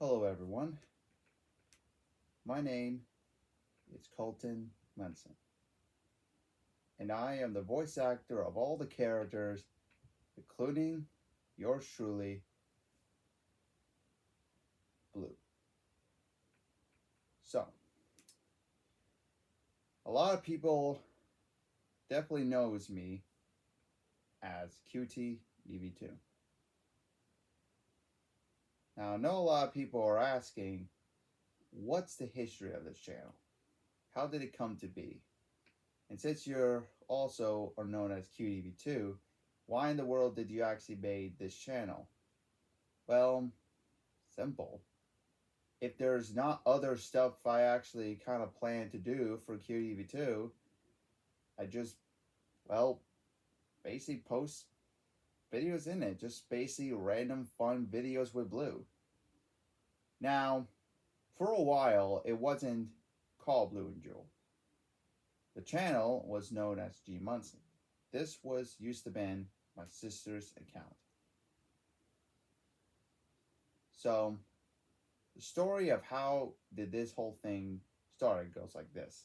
Hello, everyone. My name is Colton Munson, and I am the voice actor of all the characters, including yours truly, Blue. So, a lot of people definitely knows me as QT EV2. Now, I know a lot of people are asking, what's the history of this channel? How did it come to be? And since you're also are known as QTEV2, why in the world did you actually made this channel? Well, simple. If there's not other stuff I actually kind of plan to do for QTV2, I just, well, basically post videos in it. Just basically random fun videos with Blue. Now, for a while, it wasn't called Blue and Jewel. The channel was known as G Munson. This was used to be my sister's account. So, the story of how did this whole thing started goes like this.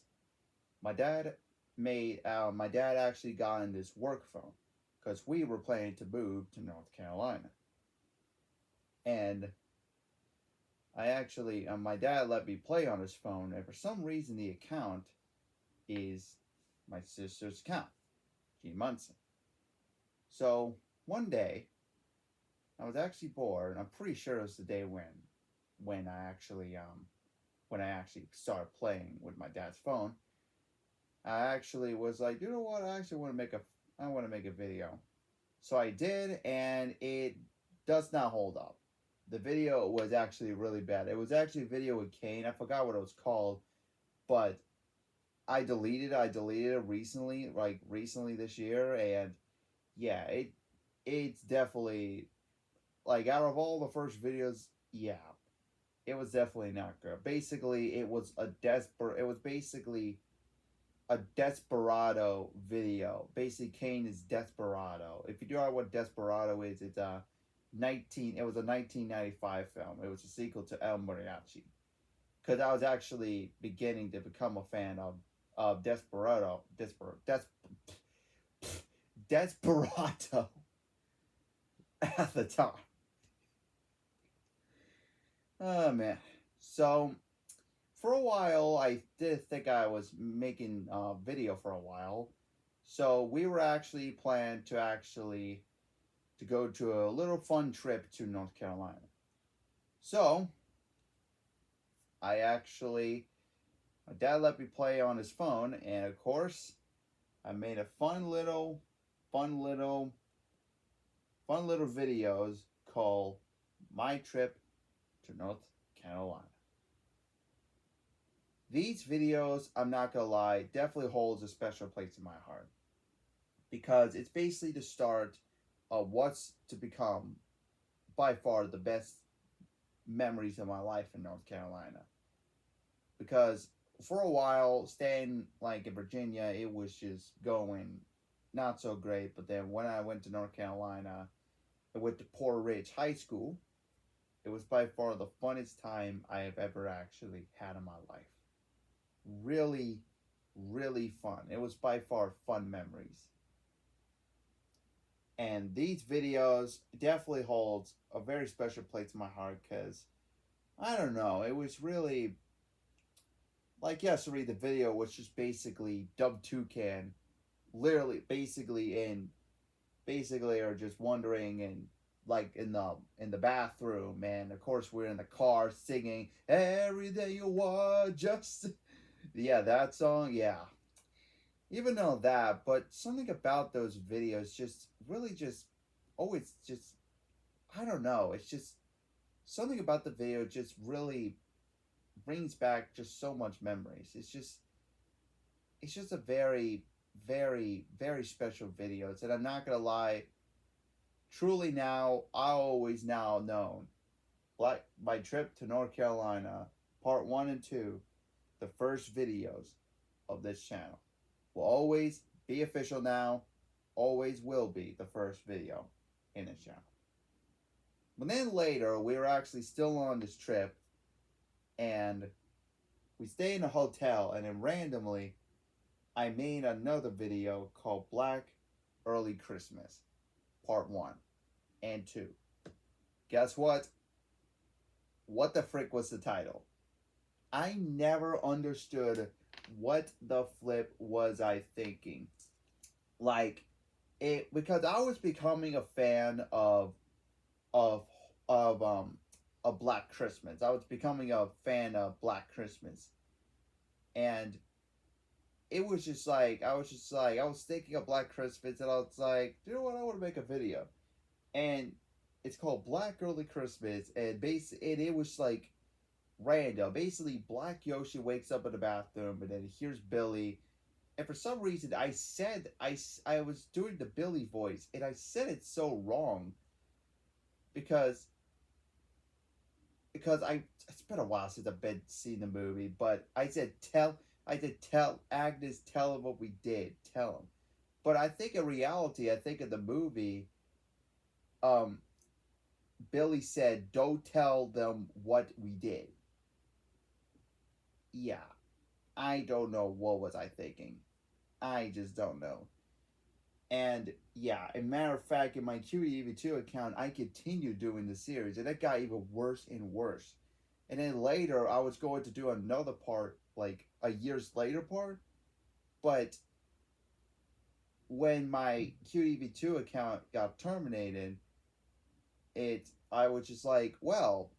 My dad actually got in this work phone because we were planning to move to North Carolina, and my dad let me play on his phone, and for some reason the account is my sister's account, G Munson. So one day I was actually bored, and I'm pretty sure it was the day when I actually started playing with my dad's phone. I actually was like, you know what? I want to make a video. So I did, and it does not hold up. The video was actually really bad. It was actually a video with Kane. I forgot what it was called, but I deleted it recently, like recently this year, and yeah, it's definitely like out of all the first videos, yeah, it was definitely not good. Basically, it was basically a Desperado video. Basically, Kane is Desperado. If you don't know what Desperado is, it was a 1995 film. It was a sequel to El Mariachi. Because I was actually beginning to become a fan of Desperado at the time. Oh man. So for a while, I did think I was making a video for a while. So we were actually planned to go to a little fun trip to North Carolina. So I actually, my dad let me play on his phone, and of course, I made a fun little, fun little videos called "My Trip to North Carolina." These videos, I'm not gonna lie, definitely holds a special place in my heart because it's basically the start of what's to become by far the best memories of my life in North Carolina. Because for a while, staying like in Virginia, it was just going not so great. But then when I went to North Carolina, I went to Port Ridge High School. It was by far the funnest time I have ever actually had in my life. Really, really fun. It was by far fun memories. And these videos definitely holds a very special place in my heart because I don't know, it was really like yesterday the video was just basically Dub Toucan literally basically are just wondering and like in the bathroom, and of course we're in the car singing every day you want just yeah, that song, yeah. Even though that, but something about those videos just really just always just I don't know, it's just something about the video just really brings back just so much memories. It's just a very, very, very special videos. And I'm not gonna lie, truly now, I always now known. Like my trip to North Carolina, part one and two, the first videos of this channel will always be official now, always will be the first video in this channel. But then later, we were actually still on this trip, and we stay in a hotel, and then randomly, I made another video called Black Early Christmas, Part 1 and 2. Guess what? What the frick was the title? I never understood what the flip was I thinking. Like, it, because I was becoming a fan of of um of Black Christmas. I was becoming a fan of Black Christmas. And it was just like I was thinking of Black Christmas, and I was like, you know what, I want to make a video. And it's called Black Early Christmas, and it was like random. Basically, Black Yoshi wakes up in the bathroom, and then he hears Billy. And for some reason, I was doing the Billy voice, and I said it so wrong because it's been a while since I've been seen the movie, but I said tell Agnes, tell him what we did, tell him. But I think in reality, I think in the movie, um, Billy said, "Don't tell them what we did." Yeah, I don't know what was I thinking. I just don't know. And yeah, as a matter of fact, in my QEV2 account, I continued doing the series, and it got even worse and worse. And then later, I was going to do another part, like a years later part. But when my QEV2 account got terminated, I was just like, well,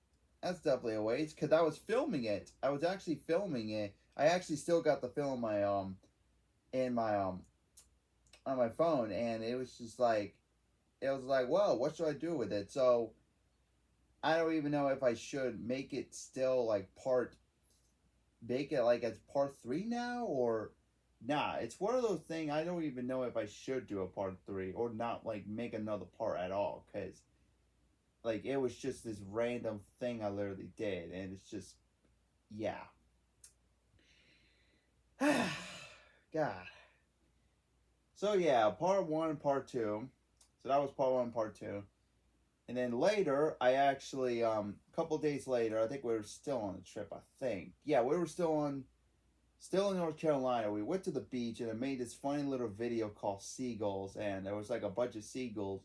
that's definitely a waste because I was filming it. I was actually filming it. I actually still got the film in my on my phone, and it was like, well, what should I do with it? So I don't even know if I should make it still like make it like as part 3 now, or nah. It's one of those things. I don't even know if I should do a part 3 or not, like make another part at all, because like it was just this random thing I literally did, and it's just, yeah. God. So yeah, part 1 and part 2. So that was part 1 and part 2. And then later, I actually a couple days later, I think we were still on the trip, I think. Yeah, we were still in North Carolina. We went to the beach, and I made this funny little video called Seagulls, and there was like a bunch of seagulls.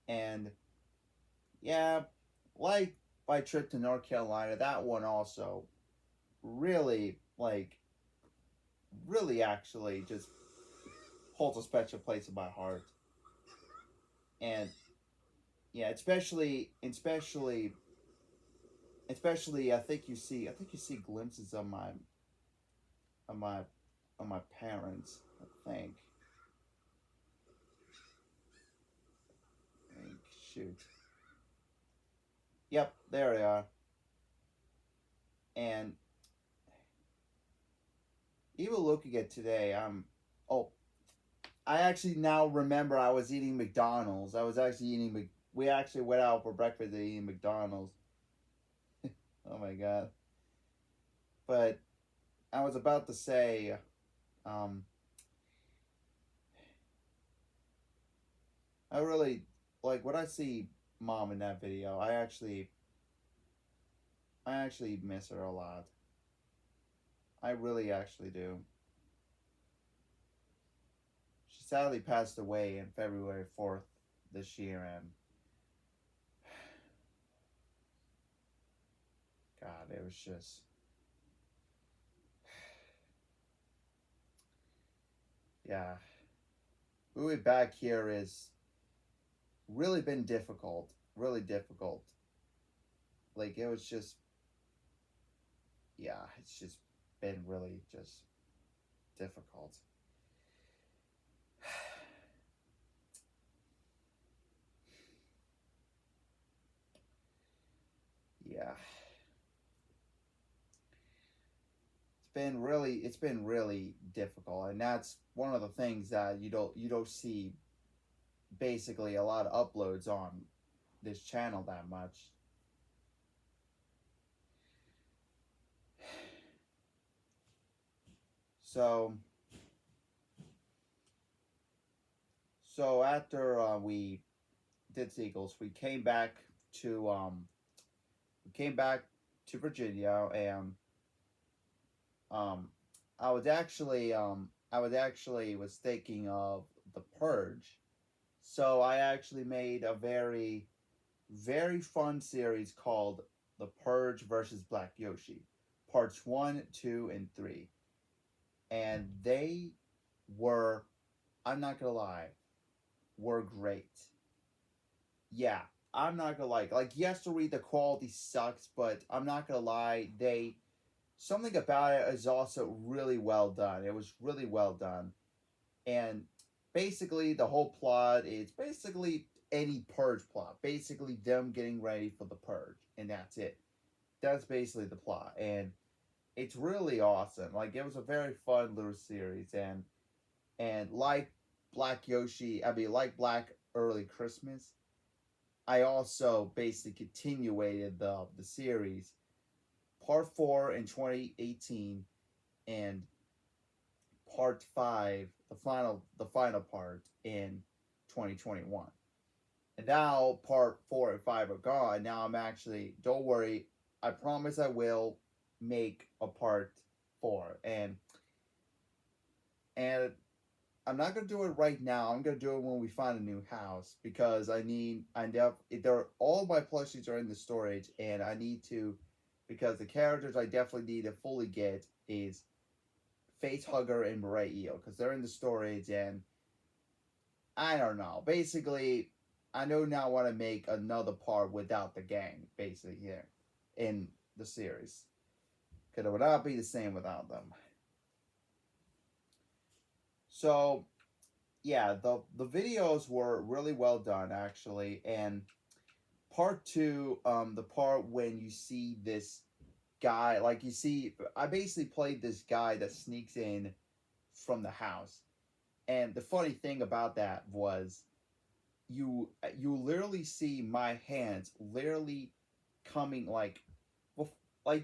And yeah, like my trip to North Carolina, that one also really, like, really actually just holds a special place in my heart. And yeah, especially, I think you see glimpses of my of my parents. I think shoot. Yep, there they are. And even looking at today, oh, I actually now remember I was eating McDonald's. I was actually eating. We actually went out for breakfast and eating McDonald's. Oh my god! But I was about to say, um, I really like when I see mom in that video. I actually miss her a lot. I really actually do. She sadly passed away in February 4th this year, and God, it was just. Yeah, moving back here is really been difficult. Really difficult. Like it was just, yeah, it's just been really just difficult. Yeah, it's been really difficult, and that's one of the things that you don't see basically a lot of uploads on this channel that much. So after we did Seagulls, we came back to we came back to Virginia, and um, I was actually was thinking of the Purge, so I actually made a very fun series called The Purge versus Black Yoshi, parts 1, 2, and 3, and they were, I'm not gonna lie, were great. Yeah, I'm not gonna lie. Like, yes, to read the quality sucks, but I'm not gonna lie. They Something about it is also really well done. It was really well done, and basically the whole plot is basically any purge plot. Basically, them getting ready for the purge, and that's it. That's basically the plot, and it's really awesome. Like, it was a very fun little series, and like Black Yoshi, I mean, like Black Early Christmas, I also basically continuated the series, part 4 in 2018, and part 5, the final part, in 2021. And now part 4 and 5 are gone. Now I'm actually, don't worry, I promise I will make a part 4, and I'm not gonna do it right now. I'm gonna do it when we find a new house, because there all my plushies are in the storage, and I need to, because the characters I definitely need to fully get is Face Hugger and Mirai Eel, because they're in the storage, and I don't know. Basically, I do not want to make another part without the gang, basically, here in the series, because it would not be the same without them. So yeah, the videos were really well done, actually, and part 2, the part when you see this guy, like, you see, I basically played this guy that sneaks in from the house, and the funny thing about that was, you literally see my hands literally coming, like,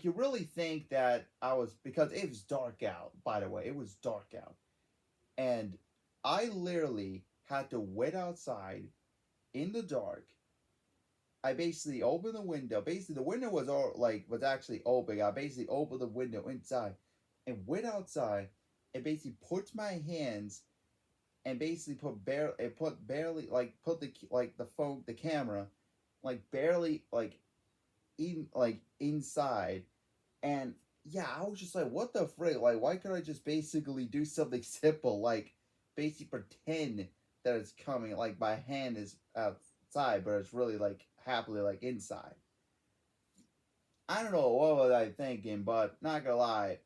you really think that I was, because it was dark out, by the way, it was dark out, and I literally had to wait outside in the dark. I basically opened the window. Basically, the window was actually open. I basically opened the window inside and went outside and basically put my hands and basically put barely, like, put the phone, the camera, like, barely, like, inside. And yeah, I was just like, what the frick? Like, why can't I just basically do something simple, like basically pretend that it's coming, like my hand is outside, but it's really, like, happily, like, inside. I don't know what was I thinking, but not gonna lie,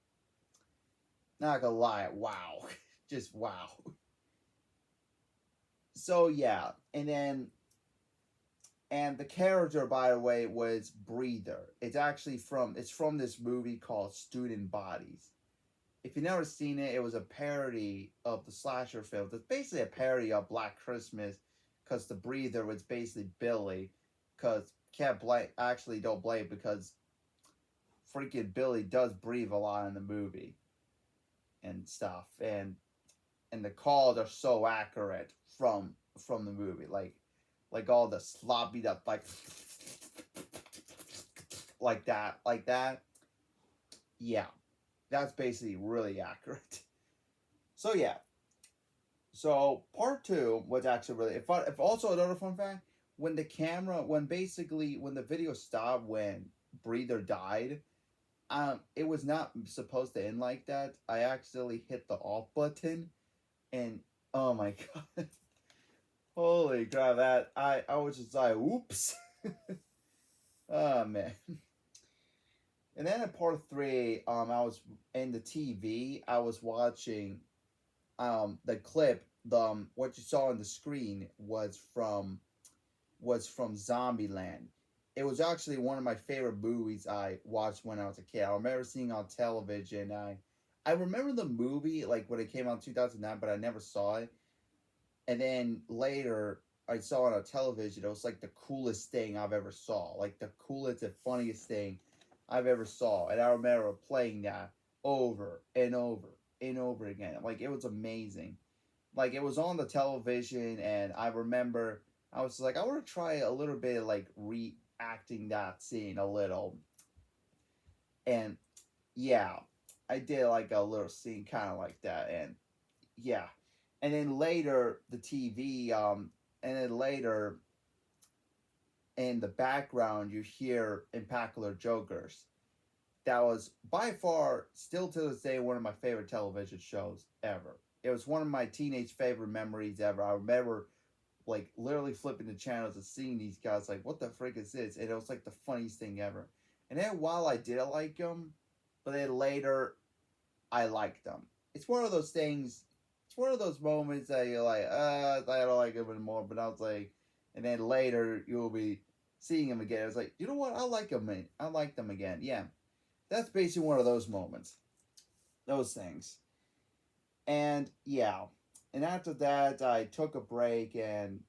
wow, just wow. So yeah, and the character, by the way, was Breather. It's from this movie called Student Bodies. If you've never seen it, it was a parody of the slasher film. It's basically a parody of Black Christmas, because the Breather was basically Billy. Because can't blame, actually don't blame, because freaking Billy does breathe a lot in the movie and stuff, and the calls are so accurate from the movie, like all the sloppy up, like that. Yeah, that's basically really accurate. So yeah, so part 2 was actually really, if also another fun fact, when the video stopped when Breather died, it was not supposed to end like that. I accidentally hit the off button, and oh my god, holy crap! That I was just like, oops. Oh man. And then in part 3, I was in the TV. I was watching the clip. What you saw on the screen was from Zombieland. It was actually one of my favorite movies I watched when I was a kid. I remember seeing it on television. I remember the movie, like, when it came out in 2009, but I never saw it. And then later I saw it on television. It was like the coolest thing I've ever saw. Like, the coolest and funniest thing I've ever saw. And I remember playing that over and over and over again. Like, it was amazing. Like, it was on the television, and I remember I was like, I want to try a little bit of like reacting that scene a little. And yeah, I did like a little scene kind of like that. And yeah. And then later, the TV, and then later in the background, you hear Impeccable Jokers. That was by far, still to this day, one of my favorite television shows ever. It was one of my teenage favorite memories ever. I remember like literally flipping the channels and seeing these guys like, what the frick is this? And it was like the funniest thing ever. And then while I didn't like them, but then later I liked them. It's one of those things. It's one of those moments that you're like, I don't like them anymore. But I was like, and then later you'll be seeing them again. I was like, you know what? I like them. I like them again. Yeah, that's basically one of those moments. Those things. And yeah, and after that, I took a break, and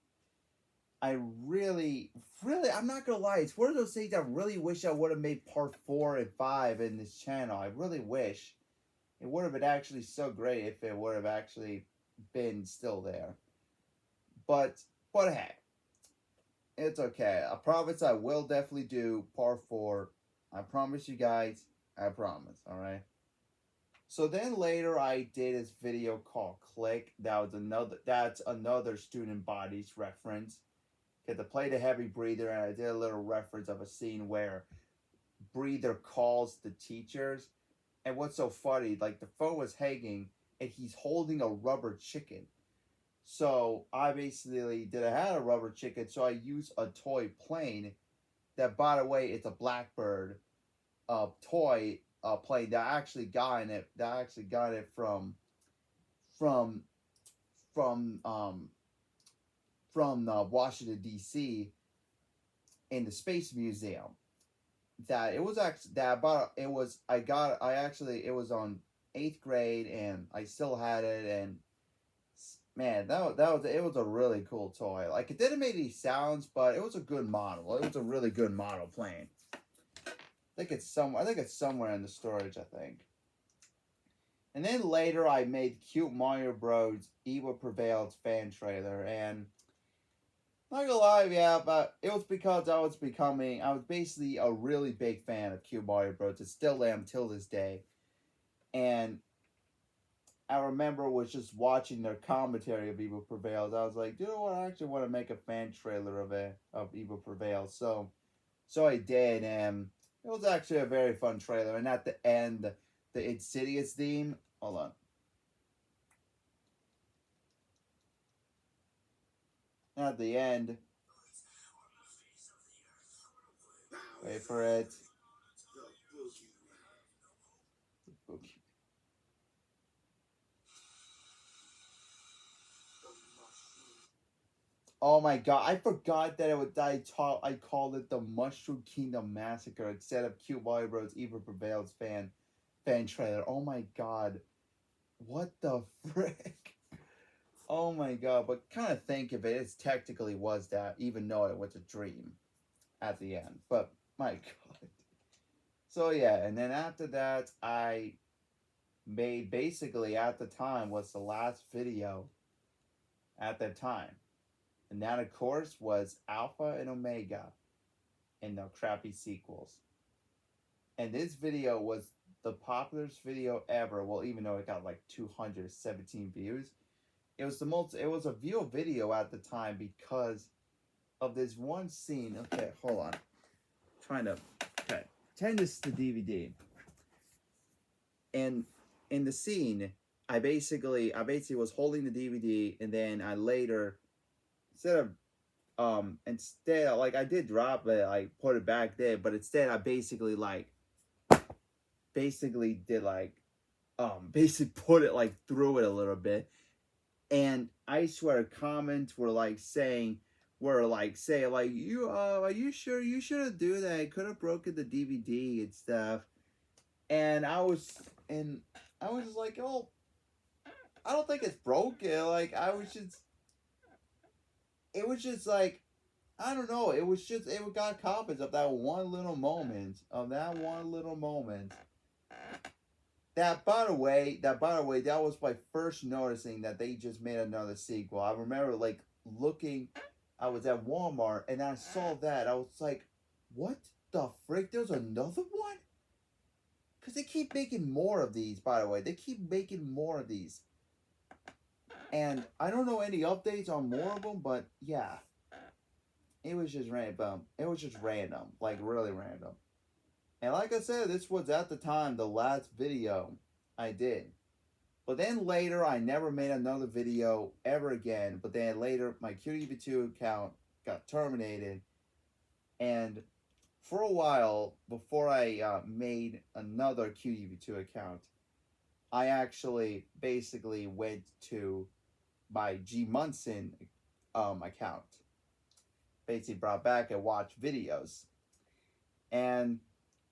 I really, really, I'm not gonna lie, it's one of those things I really wish I would have made part 4 and 5 in this channel. I really wish it would have been actually so great if it would have actually been still there. But hey, it's okay. I promise I will definitely do part 4. I promise you guys. I promise. All right. So then later I did this video called Click. That's another student bodies reference. Because I played a heavy breather, and I did a little reference of a scene where breather calls the teachers. And what's so funny, like the phone was hanging and he's holding a rubber chicken. So I basically I had a rubber chicken, so I used a toy plane that, by the way, it's a Blackbird toy plane that I actually got it. That I actually got it from from um from Washington D.C. in the Space Museum. That it was actually that about it was I actually it was on 8th grade, and I still had it. And man, that was it was a really cool toy. Like, it didn't make any sounds, but it was a good model. It was a really good model plane. I think it's somewhere in the storage, I think. And then later I made Cute Mario Bros. Evil Prevails fan trailer, and not gonna lie, yeah, but it was because I was basically a really big fan of Cute Mario Bros. I still am till this day. And I remember was just watching their commentary of Evil Prevails. I was like, you know what, I actually want to make a fan trailer of Evil Prevails. So I did, and it was actually a very fun trailer. And at the end, the Insidious theme. Hold on. At the end, wait for it. Oh my god, I forgot that I called it the Mushroom Kingdom Massacre instead of Cute Mario Bros. Evil Prevails fan trailer. Oh my god. What the frick? Oh my god, but kind of think of it, it technically was that, even though it was a dream at the end. But my god. So yeah, and then after that, I made basically at the time was the last video at that time. And that, of course, was Alpha and Omega and the crappy sequels. And this video was the popularest video ever. Well, even though it got like 217 views, it was a view video at the time because of this one scene. Okay, hold on. Okay. Turn this to DVD. And in the scene, I basically was holding the DVD, and then I later, instead like I did drop it, I put it back there, but instead I basically put it like through it a little bit. And I swear comments were like saying you are you sure you shouldn't do that, it could have broken the DVD and stuff. And I was just like, oh, I don't think it's broken. Like, it was just like, I don't know. It got comments of that one little moment. That, by the way, that was my first noticing that they just made another sequel. I remember like looking I was at Walmart and I saw that. I was like, what the frick? There's another one? Because they keep making more of these, by the way. They keep making more of these. And I don't know any updates on more of them, but yeah. It was just random. It was just random. Like, really random. And like I said, this was at the time the last video I did. But then later, I never made another video ever again. But then later, my QTV2 account got terminated. And for a while, before I made another QTV2 account, I actually basically went to my G Munson account. Basically brought back and watched videos. And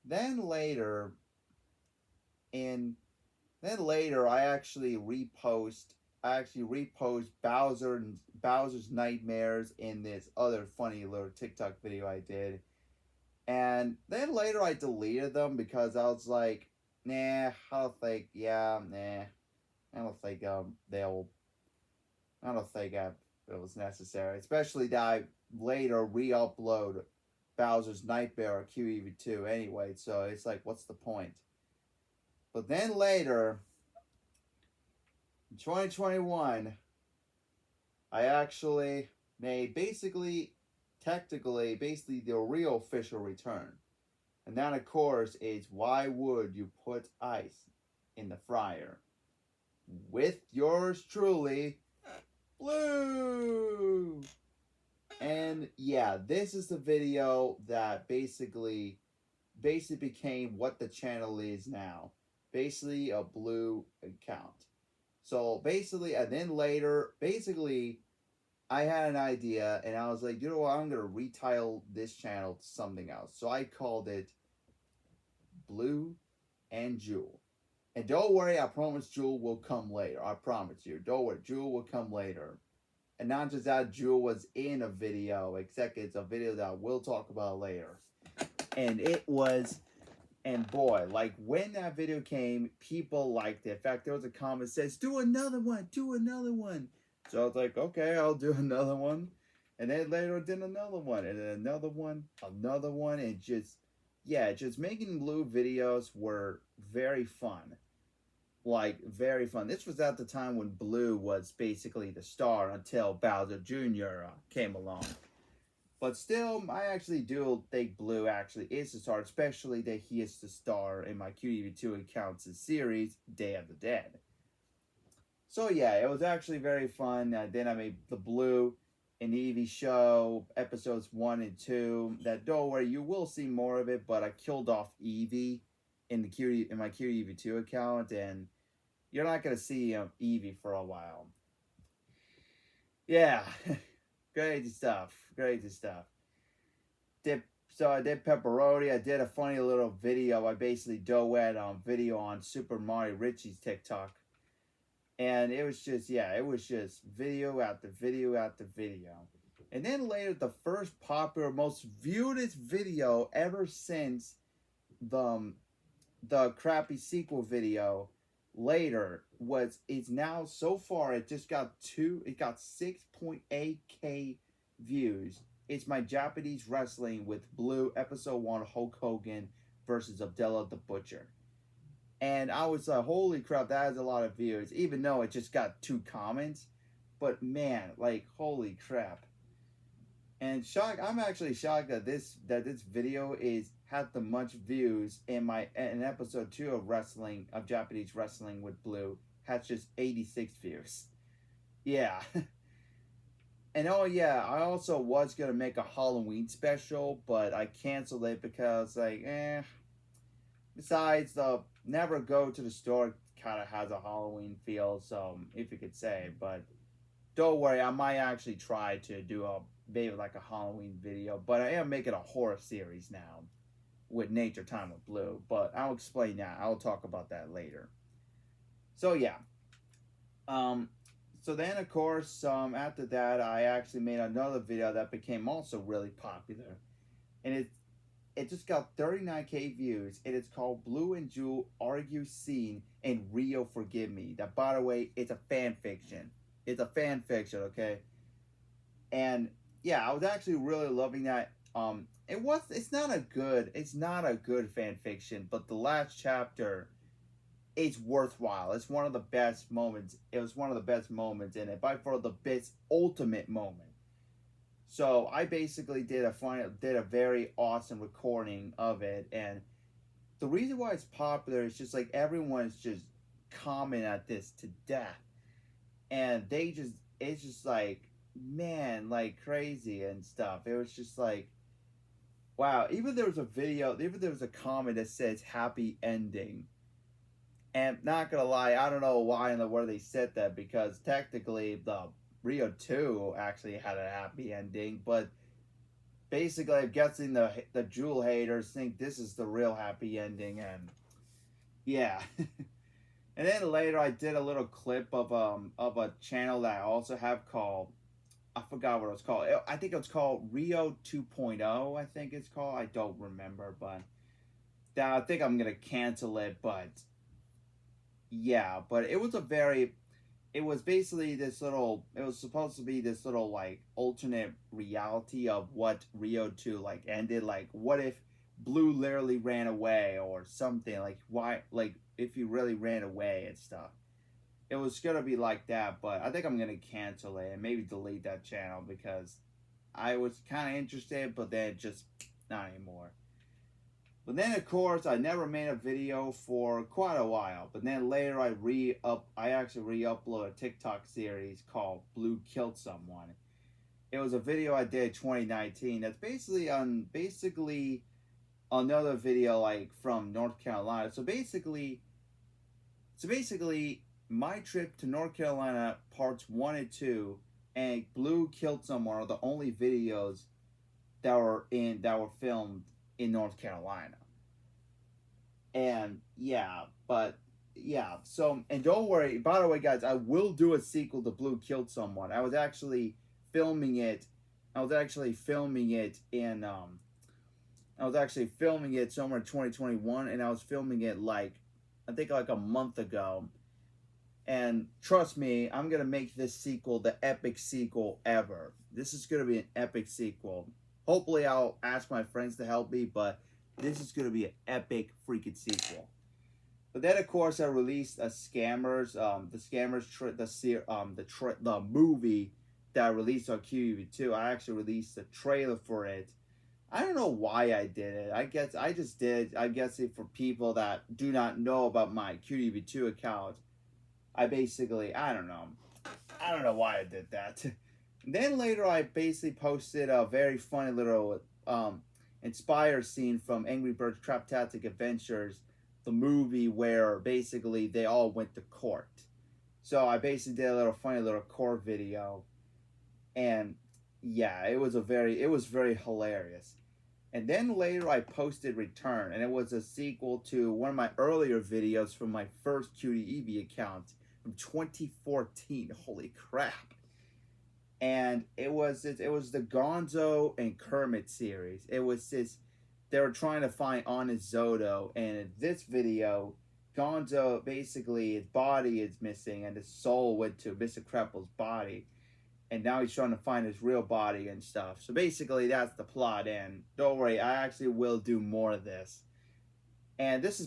then later, I actually repost Bowser's Nightmares in this other funny little TikTok video I did. And then later I deleted them because I was like, nah, I don't think it was necessary. Especially that I later re-upload Bowser's Nightmare or QEV2 anyway, so it's like, what's the point? But then later, in 2021, I actually made technically the real official return. And that, of course, is why would you put ice in the fryer? With yours truly, Blue! And yeah, this is the video that basically became what the channel is now. Basically a Blue account. So basically, and then later, I had an idea and I was like, you know what, I'm going to retitle this channel to something else. So I called it Blue and Jewel. And don't worry, I promise Jewel will come later. I promise you. Don't worry, Jewel will come later. And not just that, Jewel was in a video, except it's a video that we'll talk about later. And boy, like when that video came, people liked it. In fact, there was a comment that says, do another one. So I was like, okay, I'll do another one. And then later I did another one, and then another one, and just making Blue videos were very fun. Like, very fun. This was at the time when Blue was basically the star until Bowser Jr. Came along. But still, I actually do think Blue actually is the star, especially that he is the star in my QTV2 accounts series, Day of the Dead. So yeah, it was actually very fun. Then I made the Blue and Eevee show, episodes 1 and 2. That, don't worry, you will see more of it, but I killed off Eevee in my QTV2 account, and you're not going to see Eevee for a while. Yeah, crazy stuff. So I did Pepperoni. I did a funny little video. I basically duet video on Super Mario Richie's TikTok. And it was just video after video after video. And then later, the first popular, most viewedest video ever since the crappy sequel video later is now, so far, it got 6.8k views. It's my Japanese wrestling with Blue episode 1 Hulk Hogan versus Abdullah the Butcher. And I was like, holy crap, that has a lot of views, even though it just got 2 comments. But man, like, holy crap. And I'm actually shocked that this video had the much views in episode 2 of Japanese wrestling with Blue has just 86 views. Yeah. And oh yeah, I also was gonna make a Halloween special, but I canceled it because besides, the Never Go to the Store kind of has a Halloween feel, so if you could say. But don't worry, I might actually try to do maybe like a Halloween video. But I am making a horror series now with Nature Time with Blue. But I'll explain that. I'll talk about that later. So yeah. So then, of course, after that, I actually made another video that became also really popular. And it just got 39k views, and it's called Blue and Jewel Argue Scene in Rio Forgive Me. That, by the way, it's a fan fiction. Okay? And yeah, I was actually really loving that. It's not a good fan fiction, but the last chapter, it's worthwhile. It's one of the best moments. It was one of the best moments in it, by far the best ultimate moment. So I basically did a very awesome recording of it, and the reason why it's popular is just like everyone's just commenting at this to death, and it's just like, man, like crazy and stuff. It was just like, wow. Even there was a comment that says happy ending. And not gonna lie, I don't know why in the world they said that, because technically the Rio 2 actually had a happy ending, but basically I'm guessing the Jewel haters think this is the real happy ending, and yeah. And then later I did a little clip of a channel that I also have called, I forgot what it was called. I think it was called Rio 2.0, I think it's called. I don't remember, but I think I'm gonna cancel it, but yeah, but it was basically it was supposed to be this little like alternate reality of what Rio 2 like ended. Like, what if Blue literally ran away or something? Like, why, like, if he really ran away and stuff. It was gonna be like that, but I think I'm gonna cancel it and maybe delete that channel, because I was kind of interested, but then just not anymore. But then, of course, I never made a video for quite a while. But then later, I actually re-uploaded a TikTok series called "Blue Killed Someone." It was a video I did 2019. That's basically another video like from North Carolina. So basically, my trip to North Carolina, parts 1 and 2, and "Blue Killed Someone" are the only videos that were filmed in North Carolina. And yeah, but yeah, so, and don't worry, by the way, guys, I will do a sequel to Blue Killed Someone. Filming it I was actually filming it in I was actually filming it somewhere in 2021, and I was filming it like, I think like a month ago. And trust me, I'm gonna make this sequel the epic sequel ever. This is gonna be an epic sequel. Hopefully, I'll ask my friends to help me, but this is gonna be an epic freaking sequel. But then, of course, I released a the movie that I released on QTV2. I actually released a trailer for it. I don't know why I did it. I guess I just did. I guess it for people that do not know about my QTV2 account. I don't know. I don't know why I did that. Then later, I basically posted a very funny little inspired scene from Angry Birds Craptastic Adventures, the movie where basically they all went to court. So I basically did a little funny little court video, and yeah, it was very hilarious. And then later I posted Return, and it was a sequel to one of my earlier videos from my first QTEV account from 2014. Holy crap. And it was the Gonzo and Kermit series. It was this, they were trying to find Honest Zodo, and in this video, Gonzo basically, his body is missing, and his soul went to Mr. Kreppel's body, and now he's trying to find his real body and stuff. So basically, that's the plot. And don't worry, I actually will do more of this. And it's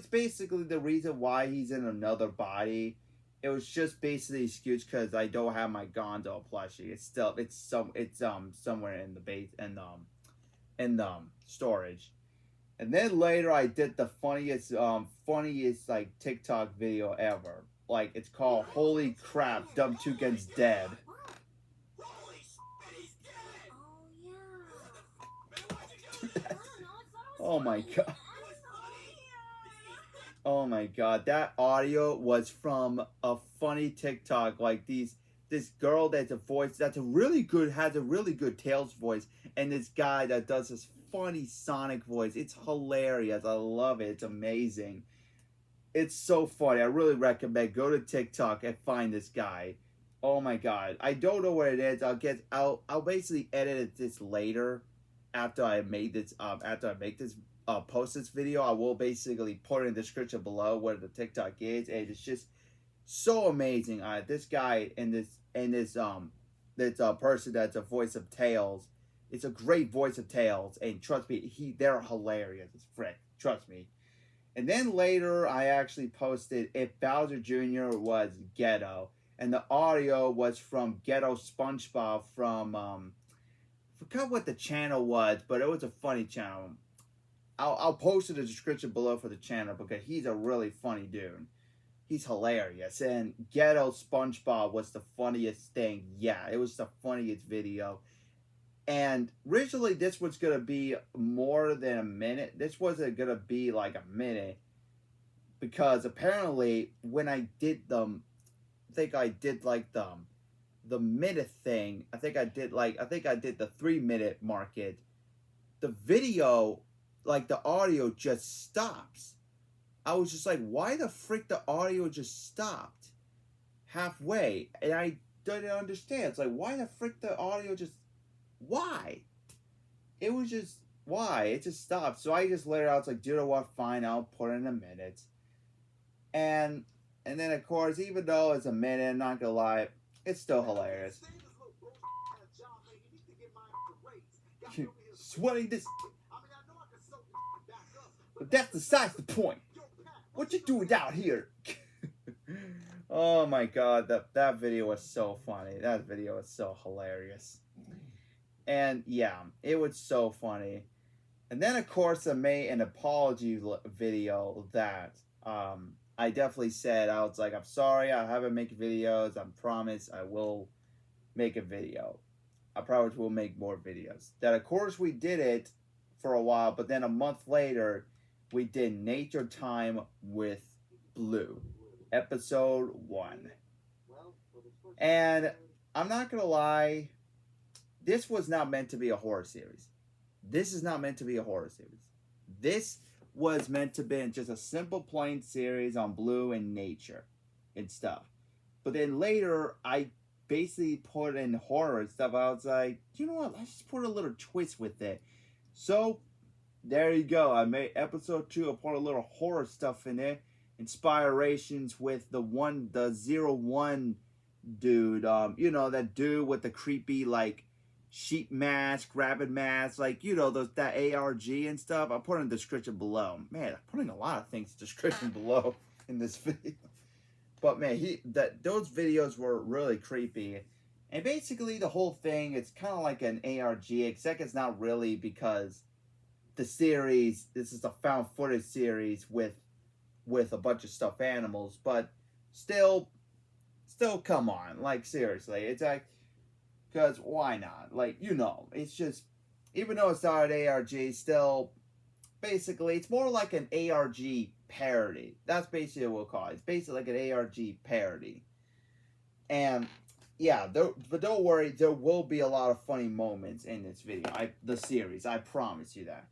basically the reason why he's in another body. It was just basically an excuse because I don't have my Gonzo plushie. It's somewhere in the base in the storage. And then later I did the funniest like TikTok video ever. Like, it's called "Holy Crap, Dumb Toucan's Dead." Oh my god. Oh my god, that audio was from a funny TikTok. Like, this girl that's a voice that's has a really good Tails voice, and this guy that does this funny Sonic voice. It's hilarious. I love it. It's amazing. It's so funny. I really recommend go to TikTok and find this guy. Oh my god. I don't know where it is. I'll basically edit this later after I make this post this video. I will basically put in the description below where the TikTok is, and it's just so amazing. This guy and this that's a person that's a voice of Tails. It's a great voice of Tails, and trust me, they're hilarious as frick. Trust me. And then later, I actually posted if Bowser Jr. was Ghetto, and the audio was from Ghetto SpongeBob from forgot what the channel was, but it was a funny channel. I'll post in the description below for the channel because he's a really funny dude. He's hilarious, and Ghetto SpongeBob was the funniest thing. Yeah, it was the funniest video. And originally, this was gonna be more than a minute. This wasn't gonna be like a minute because apparently, when I did them, I think I did like the minute thing. I think I did the 3 minute market. The video, like the audio, just stops. I was just like, why the frick the audio just stopped halfway? And I didn't understand. It's like, why the frick the audio just, why? It was just, why? It just stopped. So I just let it out. It's like, dude, what? Fine, I'll put in a minute. And then, of course, even though it's a minute, I'm not gonna lie, it's still hilarious. Sweating this. But that's besides the point. What you doing out here? Oh my god, that video was so funny. That video was so hilarious. And yeah, it was so funny. And then of course I made an apology video that I definitely said, I was like, I'm sorry, I haven't made videos. I promise I will make a video. I promise we'll make more videos. That of course we did it for a while, but then a month later we did Nature Time with Blue, episode 1. And I'm not gonna lie, this was not meant to be a horror series. This is not meant to be a horror series. This was meant to be just a simple plain series on Blue and nature and stuff. But then later, I basically put in horror and stuff. I was like, you know what? Let's just put a little twist with it. So there you go. I made episode 2. I put a little horror stuff in it. Inspirations with the 01 dude. You know, that dude with the creepy like sheep mask, rabbit mask, like, you know, that ARG and stuff. I'll put in the description below. Man, I'm putting a lot of things in the description below in this video. But man, those videos were really creepy. And basically the whole thing, it's kind of like an ARG, except it's not really, because the series, this is a found footage series with a bunch of stuffed animals, but still come on, like seriously, it's like, because why not? Like, you know, it's just, even though it's not an ARG, still, basically, it's more like an ARG parody. That's basically what we'll call it. It's basically like an ARG parody. And, yeah, but don't worry, there will be a lot of funny moments in this video. The series, I promise you that.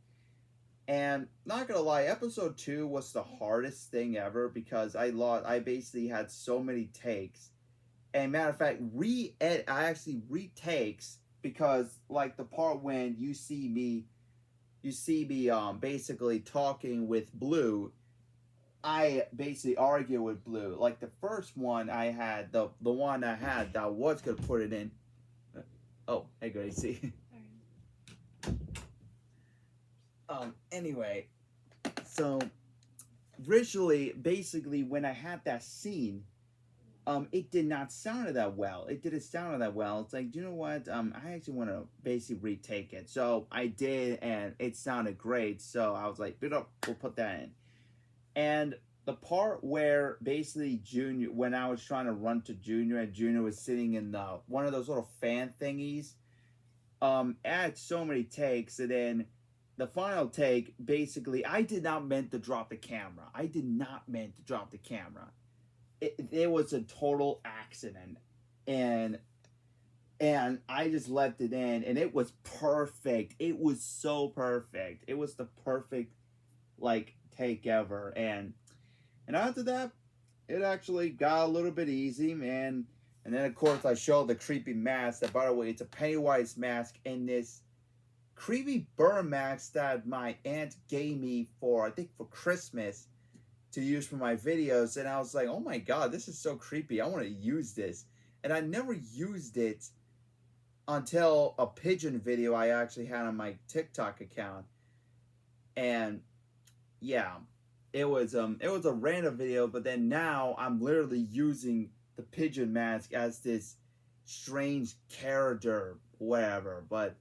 And, not gonna lie, episode 2 was the hardest thing ever, because I basically had so many takes. And matter of fact, I actually retakes, because like the part when you see me basically talking with Blue, I basically argue with Blue. Like the first one I had, the one I had that I was gonna put it in. Oh, hey Gracie. Anyway, so originally, basically when I had that scene, it did not sound that well. It didn't sound that well. It's like, you know what? I actually want to basically retake it. So I did, and it sounded great. So I was like, we'll put that in. And the part where basically Junior, when I was trying to run to Junior, and Junior was sitting in one of those little fan thingies, I had so many takes, and then the final take, basically, I did not meant to drop the camera. I did not meant to drop the camera. It was a total accident, and I just left it in, and it was perfect. It was so perfect. It was the perfect like take ever, and after that, it actually got a little bit easy, man. And then of course I showed the creepy mask. That, by the way, it's a Pennywise mask, and this creepy burn mask that my aunt gave me for, I think, for Christmas, to use for my videos. And I was like, oh my god, this is so creepy, I want to use this. And I never used it until a pigeon video I actually had on my TikTok account. And yeah, it was a random video, but then now I'm literally using the pigeon mask as this strange character, whatever. But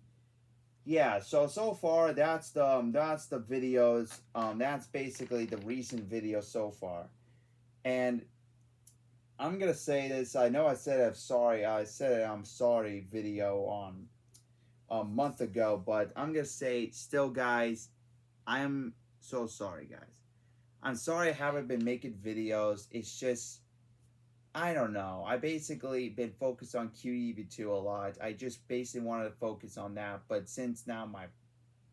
yeah, so far that's the videos. That's basically the recent video so far. And I'm gonna say this. I know I said I'm sorry. I said I'm sorry video on a month ago, but I'm gonna say still, guys. I'm so sorry, guys. I'm sorry I haven't been making videos. It's just, I don't know. I basically been focused on QEV2 a lot. I just basically wanted to focus on that. But since now my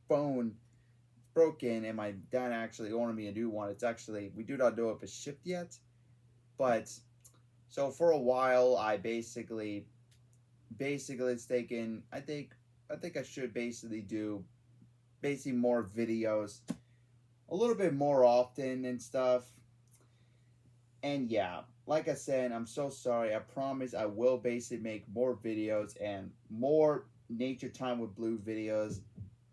phone is broken and my dad actually ordered me a new one, it's actually, we do not know if it's shipped yet. But, so for a while, I basically it's taken, I think I should basically do more videos a little bit more often and stuff. And yeah, like I said, I'm so sorry. I promise I will basically make more videos and more nature time with Blue videos,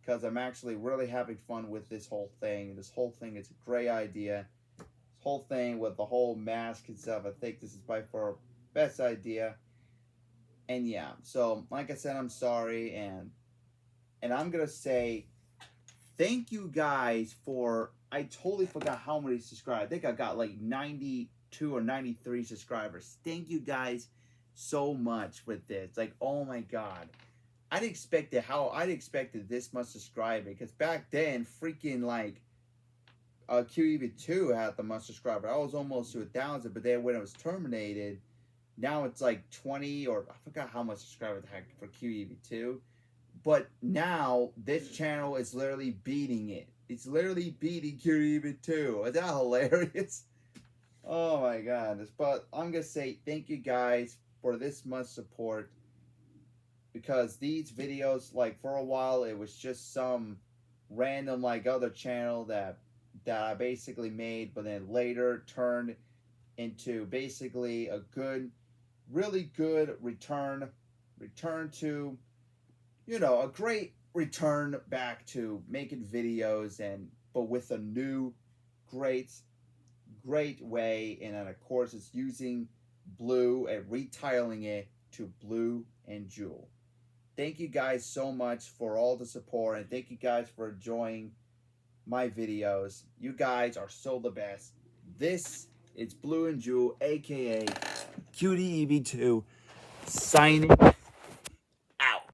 because I'm actually really having fun with this whole thing. This whole thing is a great idea. This whole thing with the whole mask and stuff, I think this is by far best idea. And yeah, so like I said, I'm sorry, and I'm gonna say thank you guys for, I totally forgot how many subscribers. I think I got like 92 or 93 subscribers. Thank you guys so much with this. Like, oh my god. I'd expected this much subscriber, because back then freaking like QEV2 had the most subscriber. I was almost to 1,000, but then when it was terminated, now it's like 20, or I forgot how much subscribers I had for QEV2. But now this channel is literally beating it. It's literally beating QEV2. Is that hilarious? Oh my god. But I'm gonna say thank you guys for this much support, because these videos, like, for a while it was just some random like other channel that I basically made, but then later turned into basically a good, really good return to, you know, a great return back to making videos, and but with a new great way. And then of course it's using Blue and retitling it to Blue and Jewel. Thank you guys so much for all the support, and thank you guys for enjoying my videos. You guys are so the best. This is Blue and Jewel, aka QDEV2, signing